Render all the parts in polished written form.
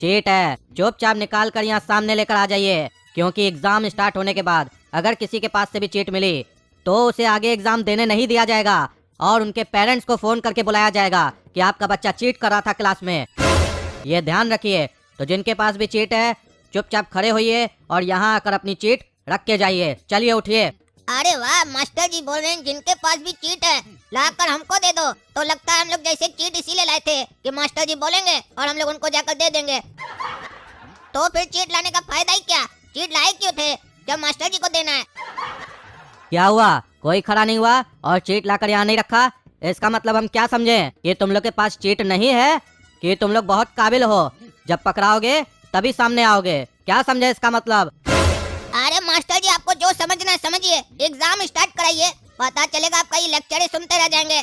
Cheat है, चुपचाप निकाल कर यहाँ सामने लेकर आ जाइए, क्योंकि एग्जाम स्टार्ट होने के बाद अगर किसी के पास से भी चीट मिली तो उसे आगे एग्जाम देने नहीं दिया जाएगा और उनके पेरेंट्स को फोन करके बुलाया जाएगा कि आपका बच्चा चीट कर रहा था क्लास में। ये ध्यान रखिए। तो जिनके पास भी चीट है चुपचाप खड़े होइए और यहाँ आकर अपनी चीट रख के जाइए। चलिए उठिए। अरे वाह, मास्टर जी बोल रहे हैं जिनके पास भी चीट है लाकर हमको दे दो। तो लगता है हम लोग जैसे चीट इसीलिए लाए थे कि मास्टर जी बोलेंगे और हम लोग उनको जाकर दे देंगे। तो फिर चीट लाने का फायदा ही क्या? चीट लाए क्यों थे जब मास्टर जी को देना है? क्या हुआ, कोई खड़ा नहीं हुआ और चीट लाकर यहाँ नहीं रखा? इसका मतलब हम क्या समझे कि तुम लोग के पास चीट नहीं है कि तुम लोग बहुत काबिल हो, जब पकड़ाओगे तभी सामने आओगे? क्या समझे इसका मतलब? अरे मास्टर जी, आपको जो समझना है समझिए, एग्जाम स्टार्ट कराइए, पता चलेगा आपका ये लेक्चर सुनते रह जाएंगे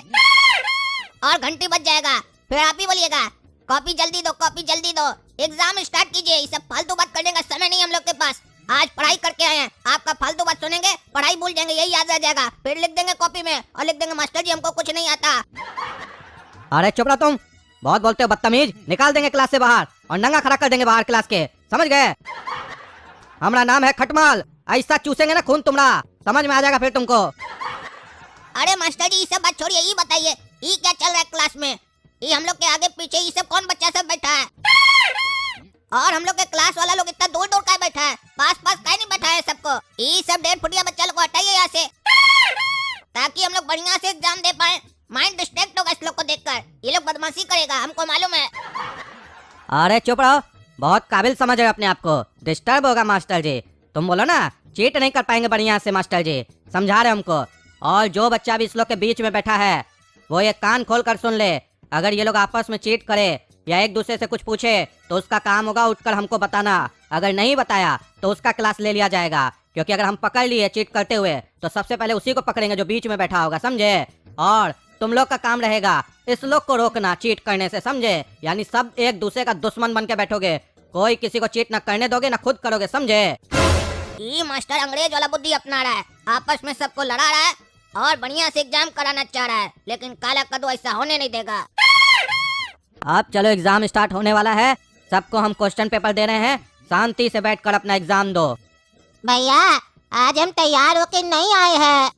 और घंटी बज जाएगा, फिर आप ही बोलिएगा कॉपी जल्दी दो, कॉपी जल्दी दो। एग्जाम स्टार्ट कीजिए, ये सब फालतू बात करने का समय नहीं हम लोग के पास। आज पढ़ाई करके आए हैं, आपका फालतू बात सुनेंगे, पढ़ाई भूल जाएंगे, यही याद रह जाएगा। फिर लिख देंगे कॉपी में और लिख देंगे मास्टर जी हमको कुछ नहीं आता। अरे चुप रहो तुम, बहुत बोलते हो बदतमीज। निकाल देंगे क्लास से बाहर और नंगा खड़ा कर देंगे बाहर क्लास के, समझ गए? हमारा नाम है खटमाल, ऐसा चूसेंगे ना खून तुम्हारा, समझ में आ जाएगा फिर तुमको। अरे मास्टर जी, ये सब बात छोड़िए, ये बताइए ये क्या चल रहा है क्लास में? ये हम लोग के आगे पीछे ये सब कौन बच्चा सब बैठा है? और हम लोग के क्लास वाला लोग इतना दूर दूर का बैठा है, पास पास का नहीं बैठा है सबको। ये सब 1.5 फुटिया बच्चा लोग को हटाइए यहाँ से, ताकि हम लोग बढ़िया से एग्जाम दे पाए। माइंड डिस्ट्रैक्ट होगा इस लोग को देखकर, ये लोग बदमाशी करेगा, हमको मालूम है। अरे चुप रहो, बहुत काबिल समझ रहे हो अपने आप को। डिस्टर्ब होगा मास्टर जी, तुम बोलो ना चीट नहीं कर पाएंगे बढ़िया से, मास्टर जी समझा रहे हमको। और जो बच्चा भी इस लोग के बीच में बैठा है वो ये कान खोल कर सुन ले, अगर ये लोग आपस में चीट करे या एक दूसरे से कुछ पूछे तो उसका काम होगा उठकर हमको बताना। अगर नहीं बताया तो उसका क्लास ले लिया जाएगा, क्योंकि अगर हम पकड़ लिए चीट करते हुए तो सबसे पहले उसी को पकड़ेंगे जो बीच में बैठा होगा, समझे? और तुम लोग का काम रहेगा इस लोग को रोकना चीट करने से, समझे? यानी सब एक दूसरे का दुश्मन बन के बैठोगे, कोई किसी को चीट न करने दोगे, न खुद करोगे, समझे? ये मास्टर अंग्रेज वाला बुद्धि अपना रहा है, आपस में सबको लड़ा रहा है और बढ़िया से एग्जाम कराना चाह रहा है, लेकिन काला कद्दू ऐसा होने नहीं देगा। अब चलो एग्जाम स्टार्ट होने वाला है, सबको हम क्वेश्चन पेपर दे रहे हैं, शांति से बैठकर अपना एग्जाम दो। भैया आज हम तैयार होके नहीं आए हैं।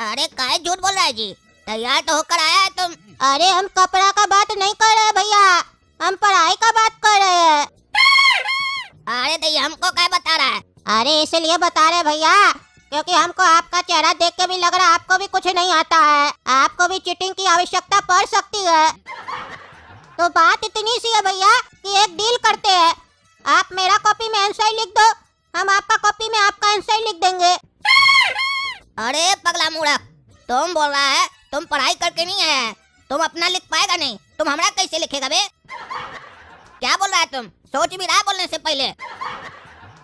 अरे काहे झूठ बोल रहा है जी, तैयार तो होकर आया है तुम। अरे हम कपड़ा का बात नहीं कर रहे भैया, हम पढ़ाई का बात कर रहे हैं। अरे तो हमको क्या बता रहा है? अरे इसलिए बता रहे भैया क्योंकि हमको आपका चेहरा देख के भी लग रहा है आपको भी कुछ नहीं आता है, आपको भी चीटिंग की आवश्यकता पड़ सकती है। तो बात इतनी सी है भैया कि एक डील करते हैं, आप मेरा कॉपी में आंसर लिख दो, हम आपका कॉपी में आपका आंसर लिख देंगे। अरे पगला मूर्ख, तुम बोल रहा है तुम पढ़ाई करके नहीं आया है, तुम अपना लिख पाएगा नहीं, तुम हमारा कैसे लिखेगा बे? क्या बोल रहा है तुम? सोच भी रहा है बोलने से पहले।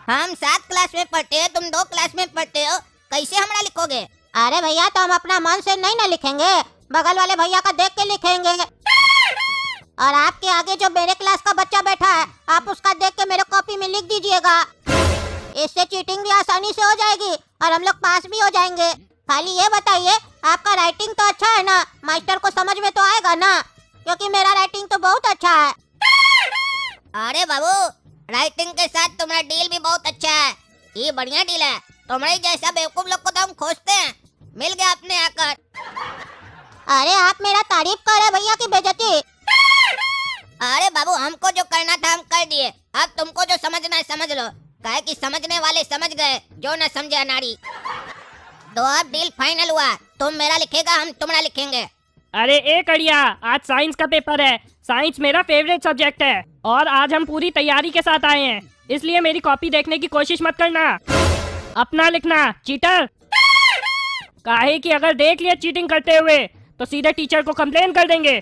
हम 7 क्लास में पढ़ते हैं, तुम 2 क्लास में पढ़ते हो, कैसे हमारा लिखोगे? अरे भैया तो हम अपना मन से नहीं ना लिखेंगे, बगल वाले भैया का देख के लिखेंगे। और आपके आगे जो मेरे क्लास का बच्चा बैठा है आप उसका देख के मेरे कॉपी में लिख दीजिएगा, इससे चीटिंग भी आसानी से हो जाएगी और हम लोग पास भी हो जाएंगे। खाली ये बताइए आपका राइटिंग तो अच्छा है ना, मास्टर को समझ में तो आएगा ना, क्योंकि मेरा राइटिंग तो बहुत अच्छा है। अरे बाबू, राइटिंग के साथ तुम्हारा डील भी बहुत अच्छा है, ये बढ़िया डील है। तुम्हारे जैसा बेवकूफ लोग को तो हम खोजते हैं, मिल गया आपने आकर। अरे आप मेरा तारीफ कर रहे भैया की बेइज्जती। अरे बाबू, हमको जो करना था हम कर दिए, अब तुमको जो समझना है समझ लो, काहे कि समझने वाले समझ गए, जो न समझे अनाड़ी। तो अब डील फाइनल हुआ, तुम मेरा लिखेगा, हम तुम्हारा लिखेंगे। अरे ए कड़िया, आज साइंस का पेपर है, साइंस मेरा फेवरेट सब्जेक्ट है और आज हम पूरी तैयारी के साथ आए हैं, इसलिए मेरी कॉपी देखने की कोशिश मत करना, अपना लिखना चीटर। काहे कि अगर देख लिया चीटिंग करते हुए तो सीधे टीचर को कंप्लेन कर देंगे।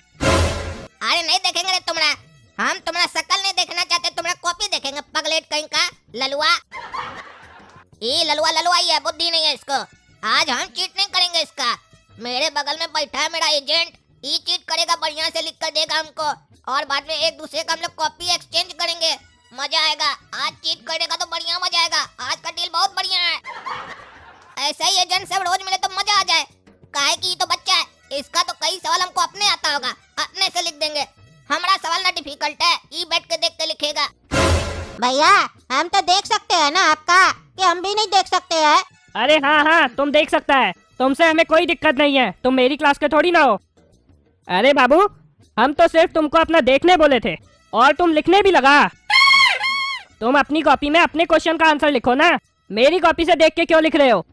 अरे नहीं देखेंगे रे तुम्हारा, हम तुम्हारा शकल नहीं देखना चाहते, तुम्हारा कॉपी देखेंगे, पगलेट कहीं का ललुआ। ये ललुआ ललुआ ही है, बुद्धि नहीं है इसको। आज हम चीट नहीं करेंगे इसका, मेरे बगल में बैठा है मेरा एजेंट, ये चीट करेगा, बढ़िया से लिख कर देगा हमको और बाद में एक दूसरे का हम लोग कॉपी एक्सचेंज करेंगे, मजा आएगा। आज चीट करेगा तो बढ़िया मजा आएगा, आज का डील बहुत बढ़िया है। ऐसा ही एजेंट सब रोज मिले तो मजा आ जाए, काहे कि ये तो बच्चा है, इसका तो कई सवाल हमको अपने आता होगा, अपने से लिख देंगे। हमारा सवाल ना डिफिकल्ट है, ये बैठ के देख के भैया हम तो देख सकते हैं ना आपका, कि हम भी नहीं देख सकते हैं? अरे हाँ हाँ, तुम देख सकता है, तुमसे हमें कोई दिक्कत नहीं है, तुम मेरी क्लास के थोड़ी ना हो। अरे बाबू, हम तो सिर्फ तुमको अपना देखने बोले थे और तुम लिखने भी लगा। तुम अपनी कॉपी में अपने क्वेश्चन का आंसर लिखो ना, मेरी कॉपी से देख के क्यों लिख रहे हो?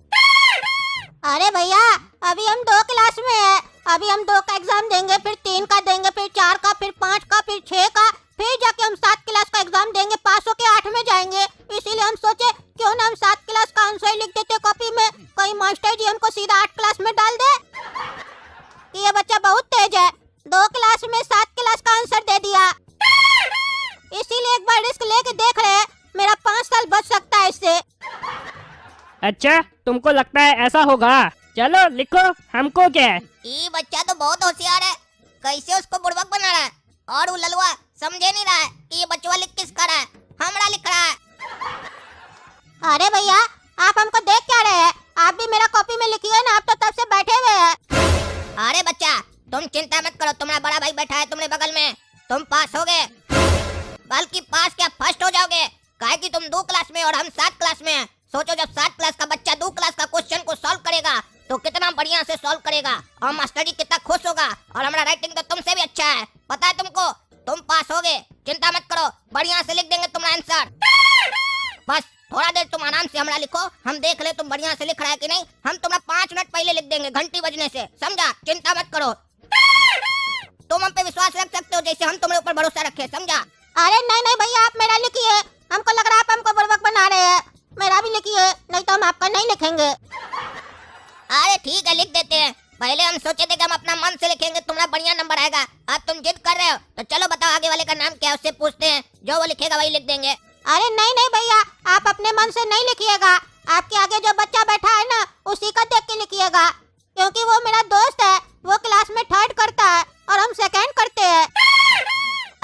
अरे भैया अभी हम 2 क्लास में है, अभी हम 2 का एग्जाम देंगे, फिर 3 का देंगे, फिर 4 का, फिर 5 का, फिर 6 का, फिर जाके हम 7 क्लास का एग्जाम देंगे, पास होके 8 में जाएंगे। इसीलिए हम सोचे क्यों ना हम 7 क्लास का आंसर लिख देते कॉपी में, कहीं मास्टर जी हमको सीधा 8 क्लास में डाल दे। कि ये बच्चा बहुत तेज है, 2 क्लास में 7 क्लास का आंसर दे दिया। इसीलिए एक बार रिस्क लेके देख रहे हैं, मेरा 5 साल बच सकता है इससे। अच्छा, तुमको लगता है ऐसा होगा? चलो लिखो, हमको क्या है। ये बच्चा तो बहुत होशियार है, कैसे उसको बुड़बक बना रहा है, और वो ललुआ समझे नहीं रहा है कि ये बच्चा लिख किसका रहा है, हमरा लिख रहा है। अरे भैया आप हमको देख क्या रहे हैं, आप भी मेरा कॉपी में लिखिए ना, आप तो तब से बैठे हुए हैं। अरे बच्चा तुम चिंता मत करो, तुम्हारा बड़ा भाई बैठा है तुम्हारे बगल में, तुम पास होगे, बल्कि पास क्या फर्स्ट हो जाओगे, काहे कि तुम 2 क्लास में और हम 7 क्लास में हैं। सोचो जब 7 क्लास का बच्चा 2 क्लास का क्वेश्चन को सॉल्व करेगा तो कितना बढ़िया से सॉल्व करेगा, और मास्टर जी कितना खुश होगा, और हमारा राइटिंग तो तुमसे भी अच्छा है, पता है तुमको, तुम पास होगे, चिंता मत करो, बढ़िया से लिख देंगे तुम्हारा आंसर। बस थोड़ा देर तुम आराम से हमारा लिखो, हम देख ले तुम बढ़िया से लिख रहा है कि नहीं, हम तुम्हारा 5 मिनट पहले लिख देंगे घंटी बजने से, समझा? चिंता मत करो, तुम हम पे विश्वास रख सकते हो जैसे हम तुम्हारे ऊपर भरोसा रखे, समझा? अरे नहीं नहीं भैया आप मेरा लिखिए, हमको लग रहा है आप हमको बुड़बक बना रहे हैं, मेरा भी लिखिए, नहीं तो हम आपका नहीं लिखेंगे। अरे ठीक है लिख देते हैं, पहले हम सोचे थे कि हम अपना मन से लिखेंगे, तुम्हारा बढ़िया नंबर आएगा, अब तुम जिद कर रहे हो तो चलो बताओ आगे वाले का नाम क्या है, उससे पूछते हैं, जो वो लिखेगा वही लिख देंगे। अरे नहीं नहीं भैया आप अपने मन से नहीं लिखिएगा, आपके आगे जो बच्चा बैठा है ना उसी का देख के लिखिएगा, क्योंकि वो मेरा दोस्त है, वो क्लास में 3rd करता है और हम 2nd करते हैं।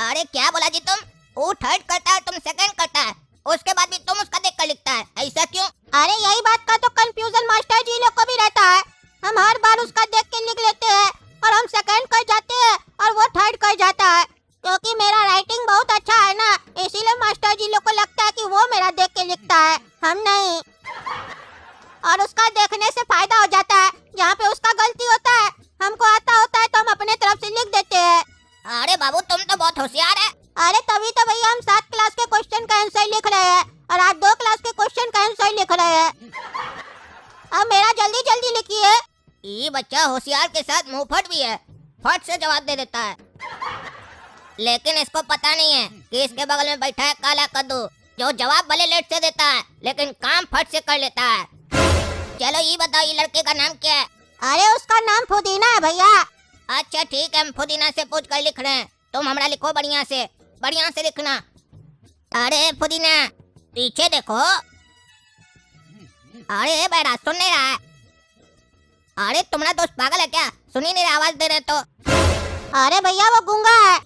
अरे क्या बोला जी तुम, वो 3rd करता है तुम 2nd करता है, उसके बाद भी तुम उसका देख कर लिखता है, ऐसा क्यों? अरे यही बात का तो कंफ्यूजन मास्टर जी लोग को भी रहता है, हम हर बार उसका देख के लिख लेते हैं और हम 2nd कर जाते हैं और वो 3rd कर जाता है, क्योंकि मेरा राइटिंग बहुत अच्छा है ना, इसीलिए मास्टर जी लोग को लगता है कि वो मेरा देख के लिखता है, हम नहीं। और उसका देखने से फायदा हो जाता है, जहाँ पे उसका गलती होता है हमको आता होता है तो हम अपने तरफ से लिख देते हैं। अरे बाबू तुम तो बहुत होशियार है। अरे तभी तो भैया हम 7 क्लास के क्वेश्चन का आंसर लिख रहे हैं और आप 2 क्लास के क्वेश्चन का आंसर लिख रहे हैं, अब मेरा जल्दी जल्दी लिखिए। ये बच्चा होशियार के साथ मुंहफट भी है, फट से जवाब दे देता है, लेकिन इसको पता नहीं है कि इसके बगल में बैठा है काला कद्दू, जो जवाब भले लेट से देता है लेकिन काम फट से कर लेता है। चलो ये बताओ ये लड़के का नाम क्या है? अरे उसका नाम पुदीना है भैया। अच्छा ठीक है हम पुदीना से पूछ कर लिख रहे हैं, तुम हमरा लिखो बढ़िया से लिखना। अरे पुदीना पीछे देखो, अरे बेटा सुन नहीं रहा है, अरे तुम्हारा दोस्त पागल है क्या, सुन ही नहीं रहा, आवाज दे रहे तो। अरे भैया वो गूंगा है।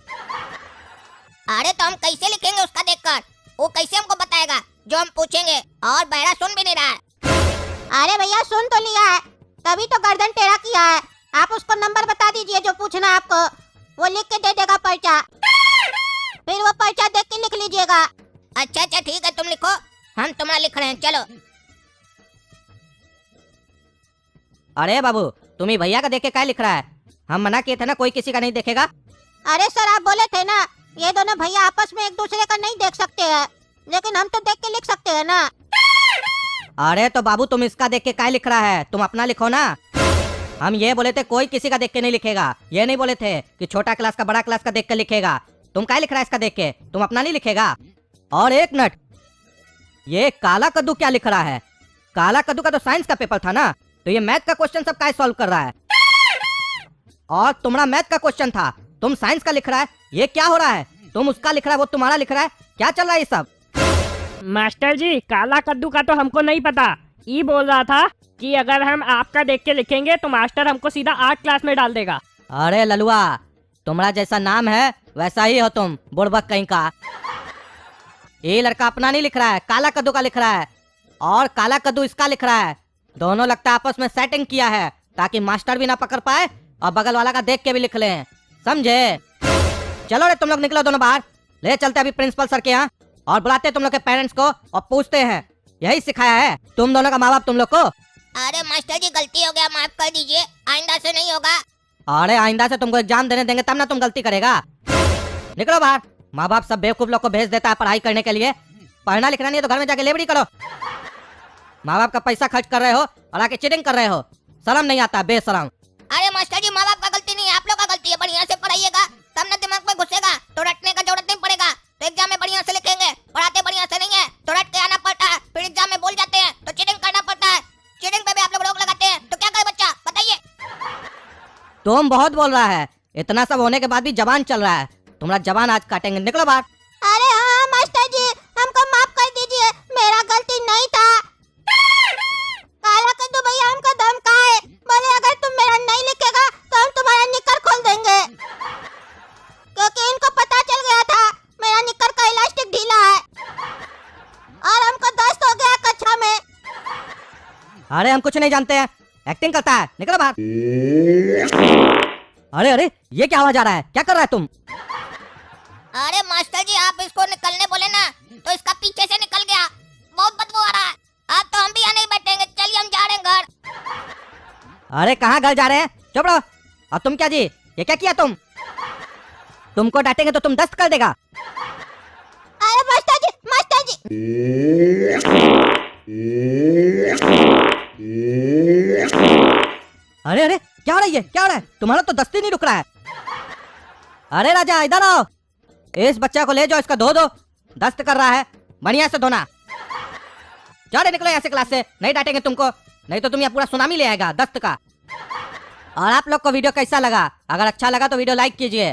अरे तो हम कैसे लिखेंगे उसका देखकर, वो कैसे हमको बताएगा जो हम पूछेंगे, और बहरा सुन भी नहीं रहा है। अरे भैया सुन तो लिया है, तभी तो गर्दन टेढ़ा किया है, आप उसको नंबर बता दीजिए जो पूछना है आपको, वो लिख के दे देगा पर्चा, फिर वो पर्चा देख के लिख लीजिएगा। अच्छा ठीक है तुम लिखो, हम तुम्हारा लिख रहे हैं, चलो। अरे बाबू तुम ही भैया का देख के क्या लिख रहा है, हम मना किए थे ना कोई किसी का नहीं देखेगा। अरे सर आप बोले थे ना ये दोनों भैया आपस में एक दूसरे का नहीं देख सकते हैं, लेकिन हम तो देख के लिख सकते हैं ना। अरे तो बाबू तुम इसका देख के क्या लिख रहा है, तुम अपना लिखो ना। हम ये बोले थे कोई किसी का देख के नहीं लिखेगा, ये नहीं बोले थे कि छोटा क्लास का बड़ा क्लास का देख के लिखेगा। तुम क्या लिख रहा है इसका देख के, तुम अपना नहीं लिखेगा। और एक मिनट, ये काला कद्दू क्या लिख रहा है? काला कद्दू का तो साइंस का पेपर था ना, तो ये मैथ का क्वेश्चन सब क्या सॉल्व कर रहा है? और तुम्हारा मैथ का क्वेश्चन था, तुम साइंस का लिख रहा है, ये क्या हो रहा है? तुम उसका लिख रहा है वो तुम्हारा लिख रहा है, क्या चल रहा है ये सब? मास्टर जी काला कद्दू का तो हमको नहीं पता, ये बोल रहा था कि अगर हम आपका देख के लिखेंगे तो मास्टर हमको सीधा 8 क्लास में डाल देगा। अरे ललुआ तुम्हारा जैसा नाम है वैसा ही हो तुम, बुड़बक कहीं का। ये लड़का अपना नहीं लिख रहा है, काला कद्दू का लिख रहा है, और काला कद्दू इसका लिख रहा है। दोनों लगता है आपस में सेटिंग किया है ताकि मास्टर भी ना पकड़ पाए और बगल वाला का देख के भी लिख लें, समझे? चलो रे तुम लोग निकलो दोनों बाहर, ले चलते अभी प्रिंसिपल सर के यहाँ। और बुलाते हैं तुम लोग के पेरेंट्स को और पूछते हैं। यही सिखाया है तुम दोनों का माँ बाप तुम लोग को? अरे मास्टर जी गलती हो गया, माफ कर दीजिए, आइंदा से नहीं होगा। अरे आइंदा से तुमको एग्जाम देने देंगे तब ना तुम गलती करेगा। निकलो बाहर। माँ बाप सब बेवकूफ लोग को भेज देता है पढ़ाई करने के लिए। पढ़ना लिखना नहीं है तो घर में जाके लेबड़ी करो। माँ बाप का पैसा खर्च कर रहे हो और आके चीटिंग कर रहे हो। शर्म नहीं आता? बेशरम। अरे मास्टर जी माँ बाप का गलती नहीं है, आप लोग का गलती है। बढ़िया से पढ़ाइएगा तब ना दिमाग में घुसेगा, तो रटने का जरूरत नहीं पड़ेगा। तो एग्जाम में बढ़िया से लिखेंगे। पढ़ाते बढ़िया से नहीं है तो रट के आना पड़ता है, फिर एग्जाम में बोल जाते हैं तो चीटिंग करना पड़ता है। चीटिंग पे भी आप लोग रोक लगाते हैं, तो क्या करे बच्चा बताइए। तुम बहुत बोल रहा है। इतना सब होने के बाद भी जबान चल रहा है। तुम्हारा जबान आज काटेंगे। निकलो बाहर। अरे हाँ मास्टर जी हमको माफ कर दीजिए, मेरा गलती नहीं था। काला कद्दू भैया हमको धमकाए, बोले अगर तुम मेरा नहीं लिखेगा तो हम तुम्हारा निकर खोल देंगे, क्योंकि इनको पता चल गया था मेरा निकर का इलास्टिक ढीला है और हमको दस्त हो गया कक्षा में। अरे हम कुछ नहीं जानते हैं, एक्टिंग करता है। निकलो बाहर। अरे अरे ये क्या आवाज आ रहा है? क्या कर रहा है तुम? अरे मास्टर जी आप इसको निकलने बोले ना तो इसका पीछे से निकल गया, बहुत बदबू आ रहा है। अब तो हम भी यहाँ नहीं बैठेंगे, चलिए हम जा रहे हैं घर। अरे कहाँ घर जा रहे हैं? चुप रहो। और तुम क्या जी, ये क्या किया तुम? तुमको डांटेंगे तो तुम दस्त कर देगा। अरे मास्टर जी मास्टर जी। अरे अरे क्या हो रहा है? ये क्या हो रहा है? तुम्हारा तो दस्ती नहीं रुक रहा है। अरे राजा इधर आओ। इस बच्चा को ले जाओ, इसका धो दो। दस्त कर रहा है, बढ़िया से धोना। चलो निकलो यहाँ से क्लास से, नहीं डांटेंगे तुमको, नहीं तो तुम यहाँ पूरा सुनामी ले आएगा दस्त का। और आप लोग को वीडियो कैसा लगा? अगर अच्छा लगा तो वीडियो लाइक कीजिए।